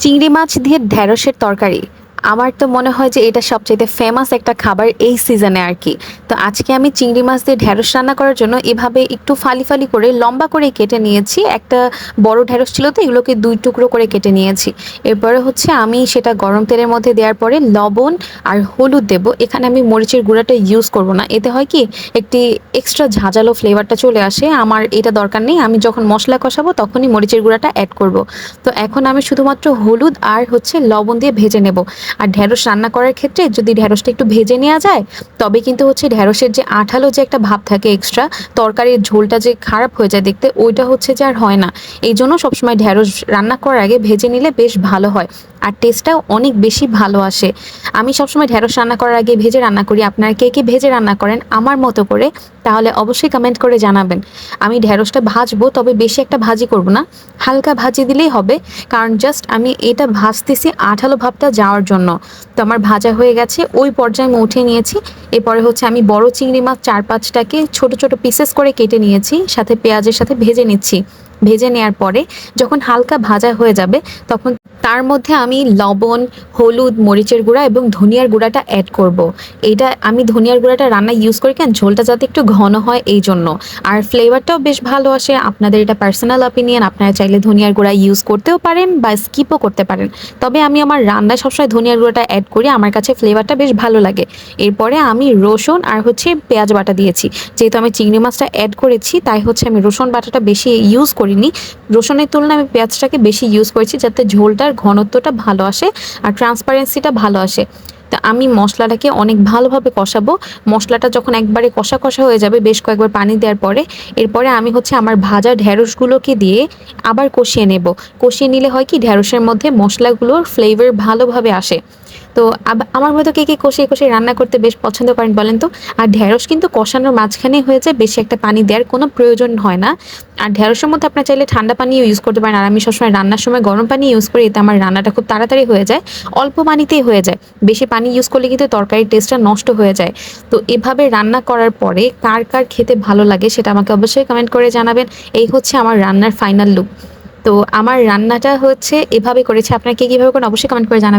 চিংড়ি মাছ দিয়ে ঢেঁড়সের তরকারি। আমার তো মনে হয় যে এটা সবচাইতে ফেমাস একটা খাবার এই সিজনে আর কি। তো আজকে আমি চিংড়ি মাছ দিয়ে ঢেঁড়স রান্না করার জন্য এভাবে একটু ফালি ফালি করে লম্বা করে কেটে নিয়েছি। একটা বড় ঢেঁড়স ছিল তো এগুলোকে ২ টুকরো করে কেটে নিয়েছি। এরপরে হচ্ছে আমি সেটা গরম তেলের মধ্যে দেওয়ার পরে লবণ আর হলুদ দেব। এখানে আমি মরিচের গুঁড়াটা ইউজ করব না। এতে হয় কি একটি এক্সট্রা ঝাঁঝালো ফ্লেভারটা চলে আসে। আমার এটা দরকার নেই। আমি যখন মসলা কষাবো তখনই মরিচের গুঁড়াটা এড করব। তো এখন আমি শুধুমাত্র হলুদ আর হচ্ছে লবণ দিয়ে ভেজে নেব। আর ঢেঁড়স রান্না করার ক্ষেত্রে যদি ঢেঁড়সটা একটু ভেজে নেওয়া যায় তবে কিন্তু হচ্ছে ঢেঁড়সের যে আঠালো যে একটা ভাব থাকে এক্সট্রা, তরকারির ঝোলটা যে খারাপ হয়ে যায় দেখতে, ওইটা হচ্ছে যে আর হয় না। এই জন্য সবসময় ঢেঁড়স রান্না করার আগে ভেজে নিলে বেশ ভালো হয় আর টেস্টটাও অনেক বেশি ভালো আসে। আমি সবসময় ঢেঁড়স রান্না করার আগে ভেজে রান্না করি। আপনারা কে কে ভেজে রান্না করেন আমার মতো করে, তাহলে অবশ্যই কমেন্ট করে জানাবেন। আমি ঢেঁড়সটা ভাজবো, তবে বেশি একটা ভাজি করব না, হালকা ভাজি দিলেই হবে। কারণ জাস্ট আমি এটা ভাজতেছি আঠালো ভাবটা যাওয়ার জন্য। তো আমার ভাজা হয়ে গেছে, ওই পর্যায়ে আমি উঠিয়ে নিয়েছি। এরপরে হচ্ছে আমি বড় চিংড়ি মাছ ৪-৫টাকে ছোট ছোট পিসেস করে কেটে নিয়েছি, সাথে পেঁয়াজের সাথে ভেজে নিচ্ছি। ভেজে নেওয়ার পরে যখন হালকা ভাজা হয়ে যাবে তখন তার মধ্যে আমি লবণ, হলুদ, মরিচের গুঁড়া এবং ধনিয়ার গুঁড়াটা অ্যাড করব। এইটা আমি ধনিয়ার গুঁড়াটা রান্নায় ইউজ করি কেন, ঝোলটা যাতে একটু ঘন হয় এই জন্য। আর ফ্লেভারটাও বেশ ভালো আসে। আপনাদের এটা পার্সোনাল অপিনিয়ন, আপনারা চাইলে ধনিয়ার গুঁড়া ইউজ করতেও পারেন বা স্কিপও করতে পারেন। তবে আমি আমার রান্নায় সবসময় ধনিয়ার গুঁড়াটা অ্যাড করি, আমার কাছে ফ্লেভারটা বেশ ভালো লাগে। এরপরে আমি রসুন আর হচ্ছে পেঁয়াজ বাটা দিয়েছি। যেহেতু আমি চিংড়ি মাছটা অ্যাড করেছি তাই হচ্ছে আমি রসুন বাটাটা বেশি ইউজ করিনি। রসুনের তুলনায় আমি পেঁয়াজটাকে বেশি ইউজ করেছি যাতে ঝোলটার ঘনত্বটা ভালো আসে আর ট্রান্সপারেন্সিটা ভালো আসে। তা আমি মশলাটাকে অনেক ভালোভাবে কষাবো। মশলাটা যখন একবারে কষা কষা হয়ে যাবে বেশ কয়েকবার পানি দেওয়ার পরে, এরপরে আমি হচ্ছে আমার ভাজা ঢেঁড়সগুলোকে দিয়ে আবার কষিয়ে নেব। কষিয়ে নিলে হয় কি ঢেঁড়সের মধ্যে মশলাগুলোর ফ্লেভার ভালোভাবে আসে। তো আমার মতো কে কে কষিয়ে কষিয়ে রান্না করতে বেশ পছন্দ করেন বলেন তো। আর ঢেঁড়স কিন্তু কষানোর মাঝখানে হয়ে যায়, বেশি একটা পানি দেওয়ার কোনো প্রয়োজন হয় না। আর ঢেঁড়সের মধ্যে আপনার চাইলে ঠান্ডা পানিও ইউজ করতে পারেন, আর আমি সবসময় রান্নার সময় গরম পানি ইউজ করি, এতে আমার রান্নাটা খুব তাড়াতাড়ি হয়ে যায়। অল্প পানিতেই হয়ে যায়। বেশি পানি ইউজ করলে কিন্তু তরকারির টেস্টটা নষ্ট হয়ে যায়। তো এভাবে রান্না করার পরে কার কার খেতে ভালো লাগে সেটা আমাকে অবশ্যই কমেন্ট করে জানাবেন। এই হচ্ছে আমার রান্নার ফাইনাল লুক। তো আমার রান্নাটা হচ্ছে এভাবে করেছি, আপনারা কে কীভাবে করেন অবশ্যই কমেন্ট করে জানাবেন।